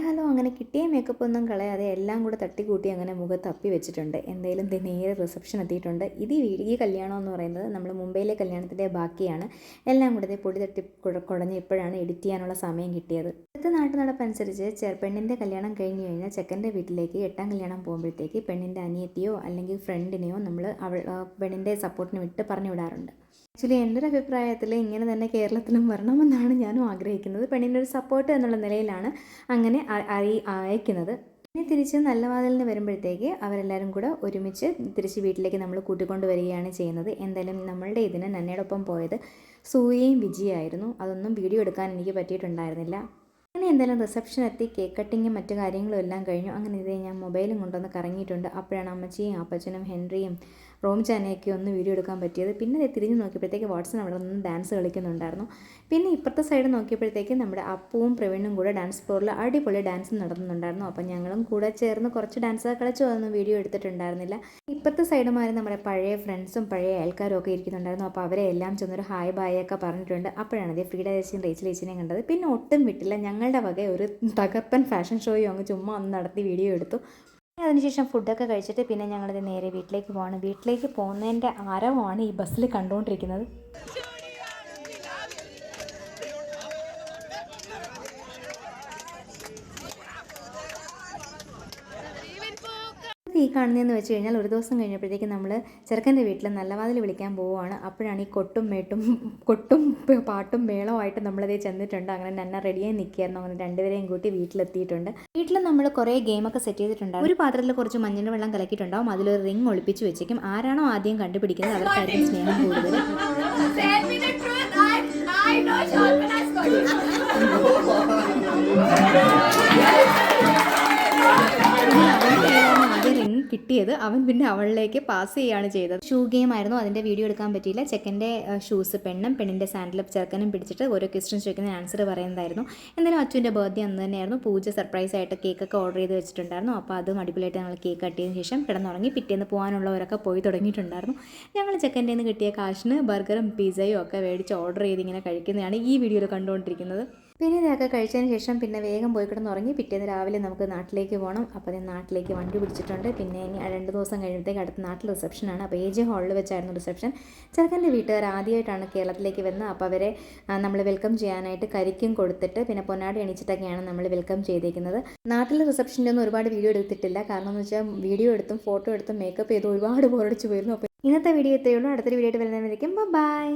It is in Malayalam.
ഹലോ അങ്ങനെ കിട്ടിയ മേക്കപ്പ് ഒന്നും കളയാതെ എല്ലാം കൂടെ തട്ടിക്കൂട്ടി അങ്ങനെ മുഖത്ത് തപ്പി വെച്ചിട്ടുണ്ട്. എന്തായാലും നേരെ റിസപ്ഷൻ എത്തിയിട്ടുണ്ട്. ഈ കല്യാണം എന്ന് പറയുന്നത് നമ്മൾ മുംബൈയിലെ കല്യാണത്തിൻ്റെ ബാക്കിയാണ്. എല്ലാം കൂടെ പൊടി തട്ടി കുടഞ്ഞ് ഇപ്പോഴാണ് എഡിറ്റ് ചെയ്യാനുള്ള സമയം കിട്ടിയത്. അടുത്ത നാട്ടു നടപ്പനുസരിച്ച് പെണ്ണിൻ്റെ കല്യാണം കഴിഞ്ഞ് കഴിഞ്ഞാൽ ചെക്കൻ്റെ വീട്ടിലേക്ക് 8ാം കല്യാണം പോകുമ്പോഴത്തേക്ക് പെണ്ണിൻ്റെ അനിയത്തിയോ അല്ലെങ്കിൽ ഫ്രണ്ടിനെയോ നമ്മൾ പെണ്ണിൻ്റെ സപ്പോർട്ടിന് വിട്ട് പറഞ്ഞു വിടാറുണ്ട്. ആക്ച്വലി എൻ്റെ ഒരു അഭിപ്രായത്തിൽ ഇങ്ങനെ തന്നെ കേരളത്തിലും വരണമെന്നാണ് ഞാനും ആഗ്രഹിക്കുന്നത്. പെണ്ണിൻ്റെ ഒരു സപ്പോർട്ട് എന്നുള്ള നിലയിലാണ് അങ്ങനെ അയക്കുന്നത്. പിന്നെ തിരിച്ച് നല്ല വാതിലിന് വരുമ്പോഴത്തേക്ക് അവരെല്ലാവരും കൂടെ ഒരുമിച്ച് തിരിച്ച് വീട്ടിലേക്ക് നമ്മൾ കൂട്ടിക്കൊണ്ട് വരികയാണ് ചെയ്യുന്നത്. എന്തായാലും നമ്മളുടെ ഇതിന് നന്നയോടൊപ്പം പോയത് സൂര്യയും വിജയായിരുന്നു. അതൊന്നും വീഡിയോ എടുക്കാൻ എനിക്ക് പറ്റിയിട്ടുണ്ടായിരുന്നില്ല. അങ്ങനെ എന്തായാലും റിസപ്ഷൻ എത്തി, കേക്ക് കട്ടിങ്ങും മറ്റു കാര്യങ്ങളും എല്ലാം കഴിഞ്ഞു. അങ്ങനെ ഇതേ ഞാൻ മൊബൈലും കൊണ്ടുവന്ന് കറങ്ങിയിട്ടുണ്ട്. അപ്പോഴാണ് അമ്മച്ചിയും അപ്പച്ചനും ഹെൻറിയും റോം ചാനയൊക്കെ ഒന്ന് വീഡിയോ എടുക്കാൻ പറ്റിയത്. പിന്നെ തിരിഞ്ഞ് നോക്കിയപ്പോഴത്തേക്ക് വാട്സൺ അവിടെ നിന്ന് ഡാൻസ് കളിക്കുന്നുണ്ടായിരുന്നു. പിന്നെ ഇപ്പുറത്തെ സൈഡ് നോക്കിയപ്പോഴത്തേക്ക് നമ്മുടെ അപ്പുവും പ്രവീണും കൂടെ ഡാൻസ് ഫ്ലോറിൽ അടിപൊളി ഡാൻസ് നടത്തുന്നുണ്ടായിരുന്നു. അപ്പം ഞങ്ങളും കൂടെ ചേർന്ന് കുറച്ച് ഡാൻസ് കളിച്ചു, അതൊന്നും വീഡിയോ എടുത്തിട്ടുണ്ടായിരുന്നില്ല. ഇപ്പുറത്തെ സൈഡുമാർ നമ്മുടെ പഴയ ഫ്രണ്ട്സും പഴയ ആൾക്കാരും ഒക്കെ ഇരിക്കുന്നുണ്ടായിരുന്നു. അപ്പോൾ അവരെ എല്ലാം ചെന്നൊരു ഹായ് ബായ് ഒക്കെ പറഞ്ഞിട്ടുണ്ട്. അപ്പോഴാണ് ഇത് ഫ്രീഡ ചേച്ചിയും റേച്ചൽ ചേച്ചിനെയും കണ്ടത്. പിന്നെ ഒട്ടും വിട്ടില്ല, ഞങ്ങളുടെ വക ഒരു തകർപ്പൻ ഫാഷൻ ഷോയും അങ്ങ് ചുമ്മാ ഒന്ന് നടത്തി വീഡിയോ എടുത്തു. അതിനുശേഷം ഫുഡൊക്കെ കഴിച്ചിട്ട് പിന്നെ ഞങ്ങളിത് നേരെ വീട്ടിലേക്ക് പോവാണ്. വീട്ടിലേക്ക് പോകുന്നതിൻ്റെ ആരവമാണ് ഈ ബസ്സിൽ കണ്ടുകൊണ്ടിരിക്കുന്നത്. ഈ കാണുന്നതെന്ന് വെച്ച് കഴിഞ്ഞാൽ ഒരു ദിവസം കഴിഞ്ഞപ്പോഴത്തേക്ക് നമ്മൾ ചെറുക്കൻ്റെ വീട്ടിൽ നല്ല വാതിൽ വിളിക്കാൻ പോവുകയാണ്. അപ്പോഴാണ് ഈ കൊട്ടും പാട്ടും മേളമായിട്ട് നമ്മളതേ ചെന്നിട്ടുണ്ട്. അങ്ങനെ നന്ന റെഡിയായി നിൽക്കുകയായിരുന്നു. അങ്ങനെ രണ്ടുപേരെയും കൂട്ടി വീട്ടിലെത്തിയിട്ടുണ്ട്. വീട്ടിൽ നമ്മൾ കുറേ ഗെയിമൊക്കെ സെറ്റ് ചെയ്തിട്ടുണ്ടാകും. ഒരു പാത്രത്തിൽ കുറച്ച് മഞ്ഞൾ വെള്ളം കലക്കിയിട്ടുണ്ടാവും. അതിലൊരു റിങ് ഒളിപ്പിച്ച് വെച്ചേക്കും. ആരാണോ ആദ്യം കണ്ടുപിടിക്കുന്നത് അവർക്കായിരിക്കും സ്നേഹം കൂടുതൽ. കിട്ടിയത് അവൻ പിന്നെ അവളിലേക്ക് പാസ് ചെയ്യുകയാണ് ചെയ്തത്. ഷൂ ഗെയിം ആയിരുന്നു, അതിൻ്റെ വീഡിയോ എടുക്കാൻ പറ്റിയില്ല. ചെക്കൻ്റെ ഷൂസ് പെണ്ണും പെണ്ണിൻ്റെ സാൻഡിൽ ചെറുക്കനും പിടിച്ചിട്ട് ഓരോ ക്വസ്റ്റ്യൻസ് ചോദിക്കുന്ന ആൻസർ പറയുന്നതായിരുന്നു. എന്തായാലും അച്ഛൻ്റെ ബർത്ത്ഡേ അന്ന് തന്നെയായിരുന്നു. പൂജ സർപ്രൈസ് ആയിട്ട് കേക്കൊക്കെ ഓർഡർ ചെയ്ത് വെച്ചിട്ടുണ്ടായിരുന്നു. അപ്പോൾ അതും അടിപൊളിയായിട്ട് ഞങ്ങൾ കേക്ക് കട്ടിയതിന് ശേഷം കിടന്നുറങ്ങി. പിറ്റേന്ന് പോകാനുള്ളവരൊക്കെ പോയി തുടങ്ങിയിട്ടുണ്ടായിരുന്നു. ഞങ്ങൾ ചെക്കൻ്റെ നിന്ന് കിട്ടിയ കാശിന് ബർഗറും പിസയും ഒക്കെ മേടിച്ച് ഓർഡർ ചെയ്ത് ഇങ്ങനെ കഴിക്കുന്നതാണ് ഈ വീഡിയോയിൽ കണ്ടുകൊണ്ടിരിക്കുന്നത്. പിന്നെ ഇതൊക്കെ കഴിച്ചതിന് ശേഷം പിന്നെ വേഗം പോയി കിടന്നുറങ്ങി. പിറ്റേന്ന് രാവിലെ നമുക്ക് നാട്ടിലേക്ക് പോകണം. അപ്പോൾ നാട്ടിലേക്ക് വണ്ടി പിടിച്ചിട്ടുണ്ട്. പിന്നെ ഇനി 2 ദിവസം കഴിയുമ്പോഴത്തേക്ക് അടുത്ത നാട്ടിൽ റിസപ്ഷനാണ്. അപ്പോൾ AJ ഹാളിൽ വെച്ചായിരുന്നു റിസപ്ഷൻ. ചെറുക്കൻ്റെ വീട്ടുകാർ ആദ്യമായിട്ടാണ് കേരളത്തിലേക്ക് വരുന്നത്. അപ്പോൾ അവരെ നമ്മൾ വെൽക്കം ചെയ്യാനായിട്ട് കരിക്കും കൊടുത്തിട്ട് പിന്നെ പൊന്നാടി എണീച്ചിട്ടൊക്കെയാണ് നമ്മൾ വെൽക്കം ചെയ്തേക്കുന്നത്. നാട്ടിൽ റിസപ്ഷൻ്റെ ഒന്നും ഒരുപാട് വീഡിയോ എടുത്തിട്ടില്ല. കാരണം എന്ന് വെച്ചാൽ വീഡിയോ എടുത്തും ഫോട്ടോ എടുത്തും മേക്കപ്പ് ചെയ്തും ഒരുപാട് ബോറടിച്ച് പോയിരുന്നു. അപ്പോൾ ഇന്നത്തെ വീഡിയോ എത്തുകയുള്ളൂ. അടുത്തൊരു വീഡിയോ ആയിട്ട് വരുന്നതായിരിക്കും. ബൈ.